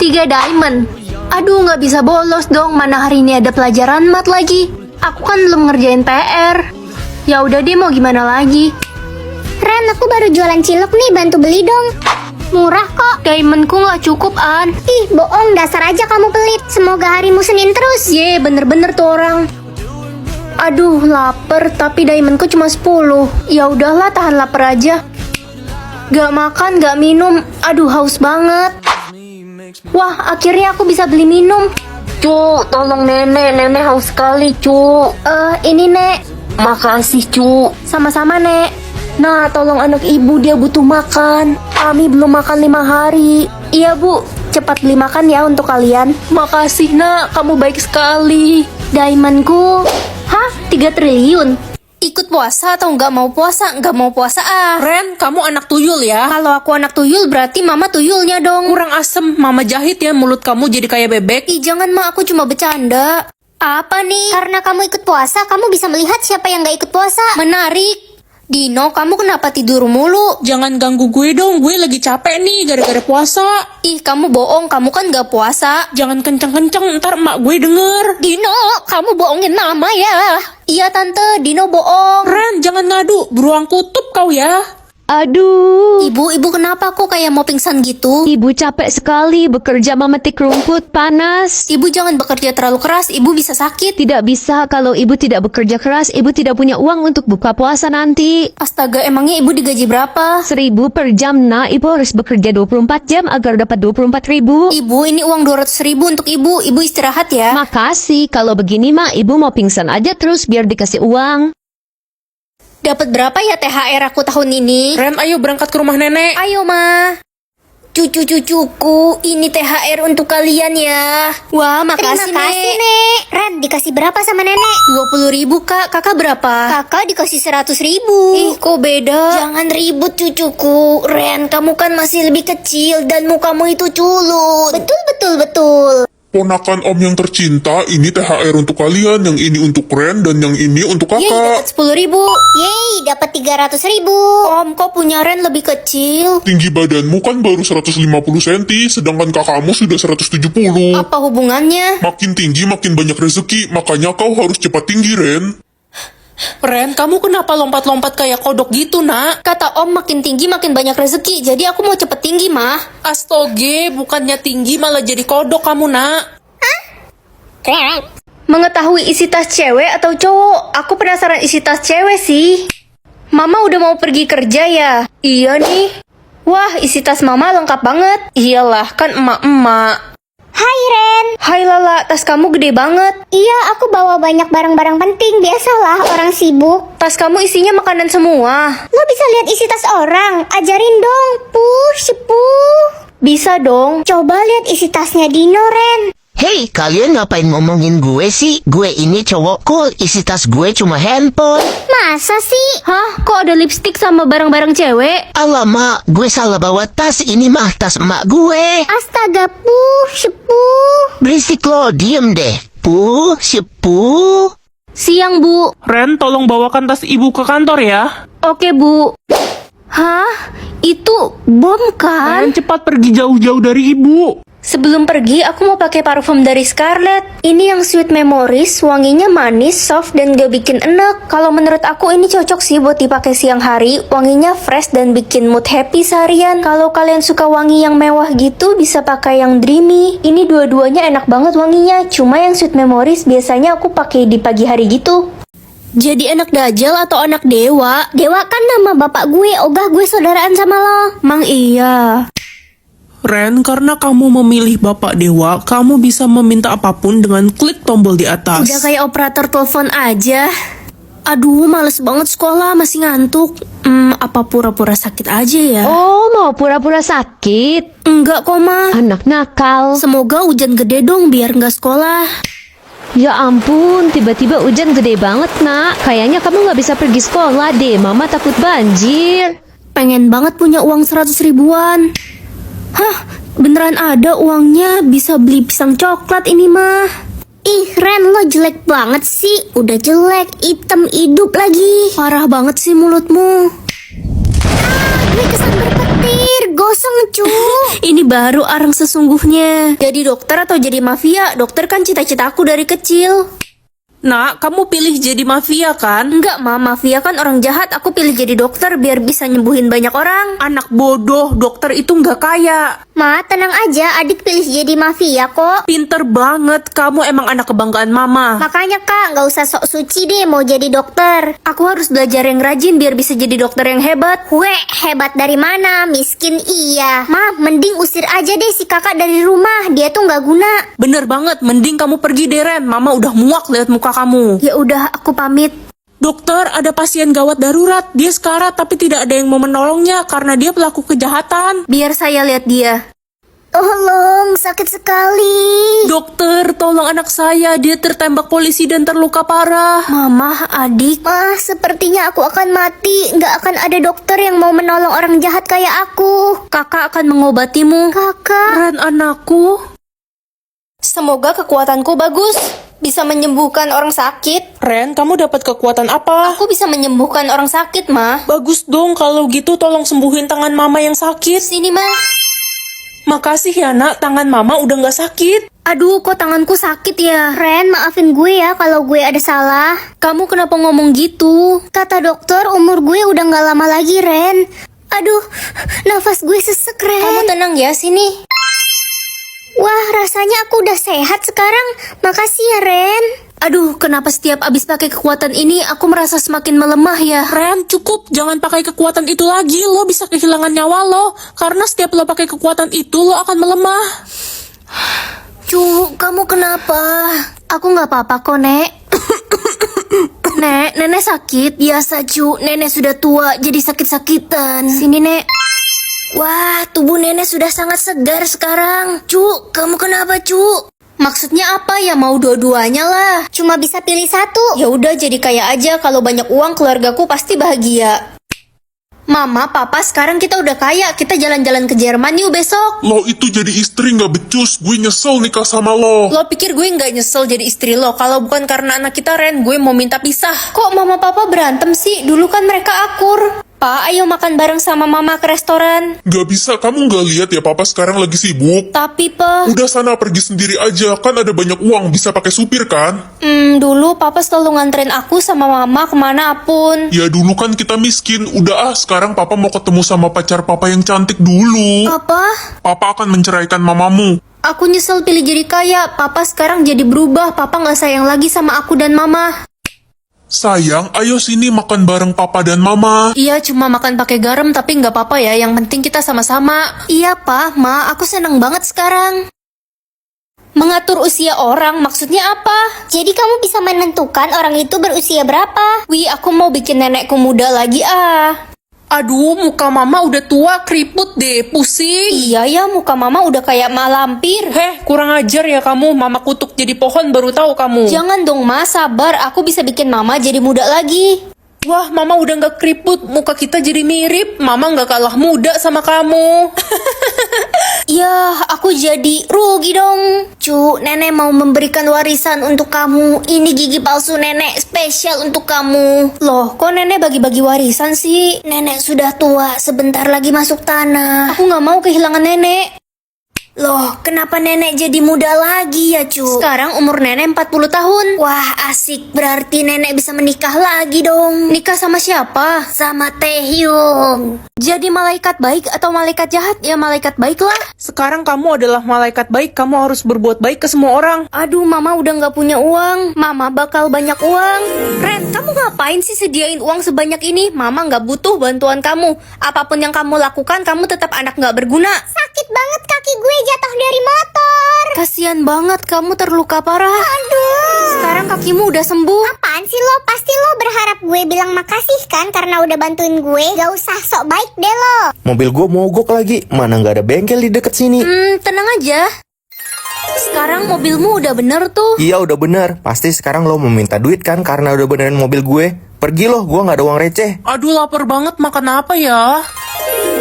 3 diamond. Aduh, nggak bisa bolos dong. Mana hari ini ada pelajaran mat lagi. Aku kan belum ngerjain PR. Ya udah deh, mau gimana lagi. Ren, aku baru jualan cilok nih, bantu beli dong. Murah kok. Diamondku nggak cukup, An. Ih, bohong, dasar aja kamu pelit. Semoga harimu Senin terus. Ye, bener-bener tuh orang. Aduh, lapar, tapi diamondku cuma 10. Ya udahlah, tahan lapar aja. Gak makan, gak minum. Aduh, haus banget. Wah, akhirnya aku bisa beli minum. Cu, tolong nenek haus sekali, cu. Ini, Nek. Makasih, cu. Sama-sama, Nek. Nah, tolong anak ibu, dia butuh makan. Kami belum makan 5 hari. Iya, Bu. Cepat beli makan ya untuk kalian. Makasih, Nak. Kamu baik sekali. Diamondku. Hah? 3 triliun? Ikut puasa atau nggak mau puasa? Nggak mau puasa ah. Ren, kamu anak tuyul ya? Kalau aku anak tuyul berarti mama tuyulnya dong. Kurang asem, mama jahit ya mulut kamu jadi kayak bebek. Ih, jangan Ma, aku cuma bercanda. Apa nih? Karena kamu ikut puasa, kamu bisa melihat siapa yang gak ikut puasa. Menarik. Dino, kamu kenapa tidur mulu? Jangan ganggu gue dong, gue lagi capek nih gara-gara puasa. Ih, kamu bohong, kamu kan gak puasa. Jangan kenceng-kenceng, ntar emak gue denger. Dino, kamu bohongin mama ya. Iya tante, Dino bohong. Ren, jangan ngadu, beruang kutub kau ya. Aduh, Ibu kenapa kok kayak mau pingsan gitu? ibu capek sekali bekerja memetik rumput panas. Ibu jangan bekerja terlalu keras, ibu bisa sakit. Tidak bisa kalau ibu tidak bekerja keras, ibu tidak punya uang untuk buka puasa nanti. Astaga, emangnya ibu digaji berapa? 1.000 per jam, nah ibu harus bekerja 24 jam agar dapat 24.000. Ibu, ini uang 200.000 untuk ibu istirahat ya. Makasih, kalau begini mah ibu mau pingsan aja terus biar dikasih uang. Dapat berapa ya THR aku tahun ini? Ren, ayo berangkat ke rumah nenek. Ayo Ma. Cucu-cucuku, ini THR untuk kalian ya. Wah, makasih Terima kasih, Nek. Nek. Ren, dikasih berapa sama nenek? 20.000 Kak, kakak berapa? Kakak dikasih 100.000. Ih, kok beda? Jangan ribut cucuku. Ren, kamu kan masih lebih kecil dan mukamu itu culun. Betul. Ponakan Om yang tercinta, ini THR untuk kalian, yang ini untuk Ren, dan yang ini untuk Yeay, kakak. dapat 10.000. Yeay, dapat 300.000. Om, kok punya Ren lebih kecil? Tinggi badanmu kan baru 150 cm, sedangkan kakakmu sudah 170. Apa hubungannya? Makin tinggi makin banyak rezeki, makanya kau harus cepat tinggi, Ren. Ren, kamu kenapa lompat-lompat kayak kodok gitu, nak? Kata Om, makin tinggi makin banyak rezeki. Jadi aku mau cepet tinggi, Mah. Astoge, bukannya tinggi malah jadi kodok kamu, nak. Ren. Mengetahui isi tas cewek atau cowok? Aku penasaran isi tas cewek sih. Mama udah mau pergi kerja ya? Iya nih. Wah, isi tas mama lengkap banget. Iyalah, kan emak-emak. Hai Ren. Hai Lala, tas kamu gede banget. Iya, aku bawa banyak barang-barang penting. Biasalah orang sibuk. Tas kamu isinya makanan semua. Lo bisa lihat isi tas orang. Ajarin dong. Sepuh. Bisa dong. Coba lihat isi tasnya Dino, Ren. Hei, kalian ngapain ngomongin gue sih? Gue ini cowok cool, isi tas gue cuma handphone. Masa sih? Hah? Kok ada lipstick sama barang-barang cewek? Alamak, gue salah bawa tas, ini mah tas emak gue. Astaga, sepuh. Berisik lo, diem deh. Sepuh. Siang, Bu. Ren, tolong bawakan tas ibu ke kantor ya. Oke, Bu. Hah? Itu bom kan? Ren, cepat pergi jauh-jauh dari ibu. Sebelum pergi, aku mau pakai parfum dari Scarlett. Ini yang Sweet Memories, wanginya manis, soft, dan gak bikin enek. Kalau menurut aku ini cocok sih buat dipakai siang hari. Wanginya fresh dan bikin mood happy seharian. Kalau kalian suka wangi yang mewah gitu, bisa pakai yang dreamy. Ini dua-duanya enak banget wanginya. Cuma yang Sweet Memories biasanya aku pakai di pagi hari gitu. Jadi anak Dajjal atau anak dewa? Dewa kan nama bapak gue. Ogah gue saudaraan sama lo. Mang iya. Ren, karena kamu memilih Bapak Dewa, kamu bisa meminta apapun dengan klik tombol di atas. Udah kayak operator telepon aja. Aduh, males banget sekolah, masih ngantuk. Apa pura-pura sakit aja ya? Oh, mau pura-pura sakit? Enggak kok, Ma. Anak nakal. Semoga hujan gede dong biar nggak sekolah. Ya ampun, tiba-tiba hujan gede banget, nak. Kayaknya kamu nggak bisa pergi sekolah deh, mama takut banjir. Pengen banget punya uang 100 ribuan. Hah, beneran ada uangnya, bisa beli pisang coklat ini mah. Ih, Ren, lo jelek banget sih. Udah jelek, hitam hidup lagi. Parah banget sih mulutmu. Gue kesambar petir. gosong, cu. Ini baru arang sesungguhnya. Jadi dokter atau jadi mafia? Dokter kan cita-citaku dari kecil. Nak, kamu pilih jadi mafia kan? Enggak, Ma. Mafia kan orang jahat. Aku pilih jadi dokter biar bisa nyembuhin banyak orang. Anak bodoh, dokter itu nggak kaya. Ma, tenang aja, adik pilih jadi mafia kok. Pinter banget, kamu emang anak kebanggaan mama. Makanya kak, nggak usah sok suci deh mau jadi dokter. Aku harus belajar yang rajin biar bisa jadi dokter yang hebat. Weh, hebat dari mana? Miskin iya. Ma, mending usir aja deh si kakak dari rumah. Dia tuh nggak guna. Bener banget, mending kamu pergi deh Ren. Mama udah muak lihat muka kamu. Ya udah, aku pamit. Dokter, ada pasien gawat darurat. Dia sekarat tapi tidak ada yang mau menolongnya karena dia pelaku kejahatan. Biar saya lihat dia. Tolong, sakit sekali. Dokter, tolong anak saya. Dia tertembak polisi dan terluka parah. Mama, adik. Ma, sepertinya aku akan mati. Nggak akan ada dokter yang mau menolong orang jahat kayak aku. Kakak akan mengobatimu. Kakak. Ren, anakku. Semoga kekuatanku bagus. Bisa menyembuhkan orang sakit. Ren, kamu dapat kekuatan apa? Aku bisa menyembuhkan orang sakit, Ma. Bagus dong, kalau gitu tolong sembuhin tangan mama yang sakit. Sini, Ma. Makasih ya nak, tangan mama udah nggak sakit. Aduh, kok tanganku sakit ya? Ren, maafin gue ya kalau gue ada salah. Kamu kenapa ngomong gitu? Kata dokter, umur gue udah nggak lama lagi, Ren. Aduh, nafas gue sesek, Ren. Kamu tenang ya, sini. Wah, rasanya aku udah sehat sekarang. Makasih ya, Ren. Aduh, kenapa setiap abis pakai kekuatan ini aku merasa semakin melemah ya? Ren, cukup, jangan pakai kekuatan itu lagi. Lo bisa kehilangan nyawa lo. Karena setiap lo pakai kekuatan itu, lo akan melemah. Cu, kamu kenapa? Aku nggak apa-apa kok, Nek. Nek, nenek sakit. Biasa, Cu. Nenek sudah tua, jadi sakit-sakitan. Sini, Nek. Wah, tubuh nenek sudah sangat segar sekarang. Cu, kamu kenapa, Cu? Maksudnya apa ya? Mau dua-duanya lah. Cuma bisa pilih satu. Ya udah, jadi kaya aja. Kalau banyak uang, keluargaku pasti bahagia. Mama, Papa, sekarang kita udah kaya. Kita jalan-jalan ke Jerman yuk besok. Lo itu jadi istri nggak becus. Gue nyesel nikah sama lo. Lo pikir gue nggak nyesel jadi istri lo? Kalau bukan karena anak kita, Ren, gue mau minta pisah. Kok Mama Papa berantem sih? Dulu kan mereka akur. Pa, ayo makan bareng sama Mama ke restoran. Gak bisa, kamu nggak lihat ya papa sekarang lagi sibuk. Tapi, Pa, Udah sana pergi sendiri aja, kan ada banyak uang, bisa pakai supir kan? dulu Papa selalu nganterin aku sama Mama kemanapun. Ya dulu kan kita miskin, udah sekarang papa mau ketemu sama pacar papa yang cantik dulu. Apa? Papa akan menceraikan mamamu. Aku nyesel pilih jadi kaya. Papa sekarang jadi berubah. Papa nggak sayang lagi sama aku dan Mama. Sayang, ayo sini makan bareng papa dan mama. Iya, cuma makan pakai garam, tapi nggak apa-apa ya. Yang penting kita sama-sama. Iya, Pa, Ma, aku seneng banget sekarang. Mengatur usia orang, maksudnya apa? Jadi kamu bisa menentukan orang itu berusia berapa. Wih, aku mau bikin nenekku muda lagi ah. Aduh, muka mama udah tua, keriput deh, pusing. Iya ya, muka Mama udah kayak malampir. Heh, kurang ajar ya kamu. Mama kutuk jadi pohon baru tahu kamu. Jangan dong, Ma, sabar. Aku bisa bikin Mama jadi muda lagi. Wah, mama udah nggak keriput. Muka kita jadi mirip. Mama nggak kalah muda sama kamu. Ya, aku jadi rugi dong. Cu, nenek mau memberikan warisan untuk kamu. Ini gigi palsu nenek, spesial untuk kamu. Loh, kok nenek bagi-bagi warisan sih? Nenek sudah tua, sebentar lagi masuk tanah. Aku nggak mau kehilangan nenek. Loh, kenapa nenek jadi muda lagi ya, Cu? Sekarang umur nenek 40 tahun. Wah, asik. Berarti nenek bisa menikah lagi dong. Nikah sama siapa? Sama Taehyung. Jadi malaikat baik atau malaikat jahat? Ya malaikat baik lah. Sekarang kamu adalah malaikat baik. Kamu harus berbuat baik ke semua orang. Aduh, Mama udah nggak punya uang. Mama bakal banyak uang. Ren, kamu ngapain sih sediain uang sebanyak ini? Mama nggak butuh bantuan kamu. Apapun yang kamu lakukan, kamu tetap anak nggak berguna. Sakit banget kaki gue jatuh dari motor. Kasian banget, kamu terluka parah. Aduh. Sekarang kakimu udah sembuh. Apaan sih lo? Pasti lo berharap gue bilang makasih kan karena udah bantuin gue. Gak usah sok baik deh lo. Mobil gue mogok lagi, mana nggak ada bengkel di deket sini. Tenang aja. Sekarang mobilmu udah bener tuh. Iya udah bener, pasti sekarang lo mau minta duit kan karena udah benerin mobil gue. Pergi lo, gue nggak ada uang receh. Aduh, lapar banget. Makan apa ya?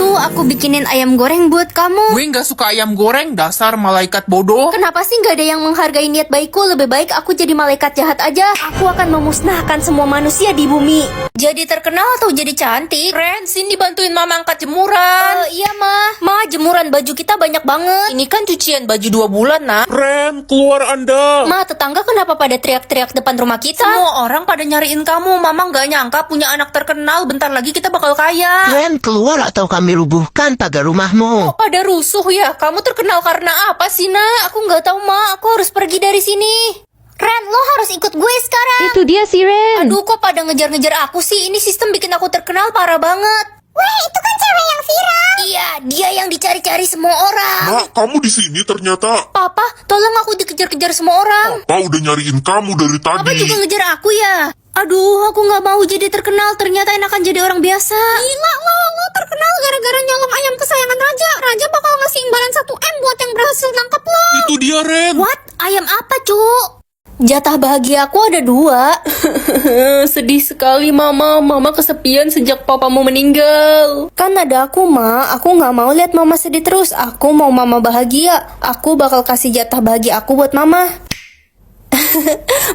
Tuh, aku bikinin ayam goreng buat kamu. Gue nggak suka ayam goreng, dasar malaikat bodoh. Kenapa sih nggak ada yang menghargai niat baikku? Lebih baik aku jadi malaikat jahat aja. Aku akan memusnahkan semua manusia di bumi. Jadi terkenal atau jadi cantik? Ren, sini bantuin mama angkat jemuran. Iya, Ma, jemuran baju kita banyak banget. Ini kan cucian baju 2 bulan, nak. Ren, keluar Anda. Ma, tetangga kenapa pada teriak-teriak depan rumah kita? Semua orang pada nyariin kamu. Mama nggak nyangka punya anak terkenal. Bentar lagi kita bakal kaya. Ren, keluar atau kami rubuhkan pagar rumahmu. Pada rusuh ya. Kamu terkenal karena apa sih, nak? Aku nggak tahu, Ma. Aku harus pergi dari sini. Ren, lo harus ikut gue sekarang. Itu dia si Ren. Aduh, kok pada ngejar-ngejar aku sih? Ini sistem bikin aku terkenal parah banget. Weh, itu kan cewek yang viral. Iya, dia yang dicari-cari semua orang. Nak, kamu di sini ternyata. Papa, tolong aku dikejar-kejar semua orang. Papa udah nyariin kamu dari Papa tadi. juga ngejar aku ya. Aduh, aku nggak mau jadi terkenal. Ternyata enakan jadi orang biasa. Gila lo terkenal gara-gara nyolong ayam kesayangan Raja. Raja bakal ngasih imbalan 1 M buat yang berhasil nangkep lo. Itu dia, Ren. What? Ayam apa, Cuk? Jatah bahagia aku ada 2. Sedih sekali, Mama. Mama kesepian sejak papamu meninggal. Kan ada aku, Ma. Aku nggak mau lihat Mama sedih terus. Aku mau Mama bahagia. Aku bakal kasih jatah bahagia aku buat Mama.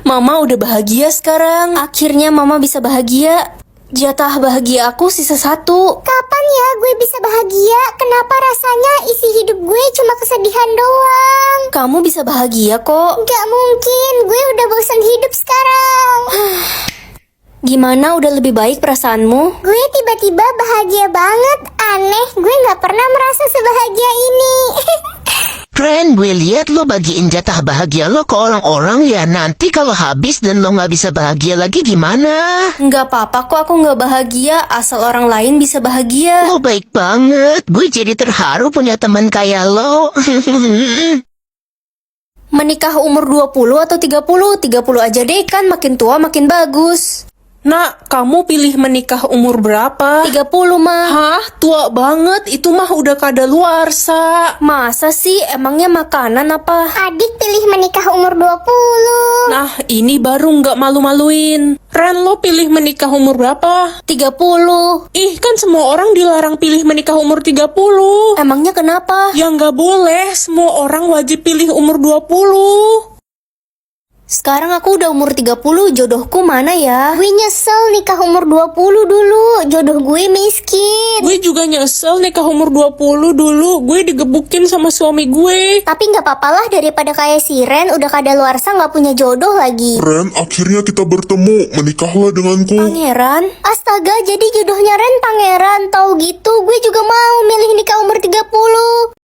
Mama udah bahagia sekarang. Akhirnya Mama bisa bahagia. Jatah bahagia aku sisa 1. Kapan ya gue bisa bahagia? Kenapa rasanya isi hidup gue cuma kesedihan doang? Kamu bisa bahagia kok. Gak mungkin, gue udah bosan hidup sekarang. Gimana, udah lebih baik perasaanmu? Gue tiba-tiba bahagia banget. Aneh, gue gak pernah merasa sebahagia ini. Ren, gue lihat lo bagiin jatah bahagia lo ke orang-orang ya. Nanti kalau habis dan lo nggak bisa bahagia lagi gimana? Nggak apa-apa kok, aku nggak bahagia. Asal orang lain bisa bahagia. Lo baik banget. Gue jadi terharu punya teman kayak lo. Menikah umur 20 atau 30? 30 aja deh, kan makin tua makin bagus. Nak, kamu pilih menikah umur berapa? 30, mah. Hah? Tua banget. Itu mah udah kadaluarsa. Masa sih? Emangnya makanan apa? Adik pilih menikah umur 20. Nah, ini baru nggak malu-maluin. Ren, lo pilih menikah umur berapa? 30. Ih, kan semua orang dilarang pilih menikah umur 30. Emangnya kenapa? Ya nggak boleh. Semua orang wajib pilih umur 20. Sekarang aku udah umur 30, jodohku mana ya? Gue nyesel nikah umur 20 dulu. Jodoh gue miskin. Gue juga nyesel nikah umur 20 dulu. Gue digebukin sama suami gue. Tapi gak apa-apa lah daripada kayak si Ren udah kadaluarsa gak punya jodoh lagi. Ren, akhirnya kita bertemu. Menikahlah denganku. Pangeran? Astaga, jadi jodohnya Ren pangeran. Tahu gitu, gue juga mau milih nikah umur 30.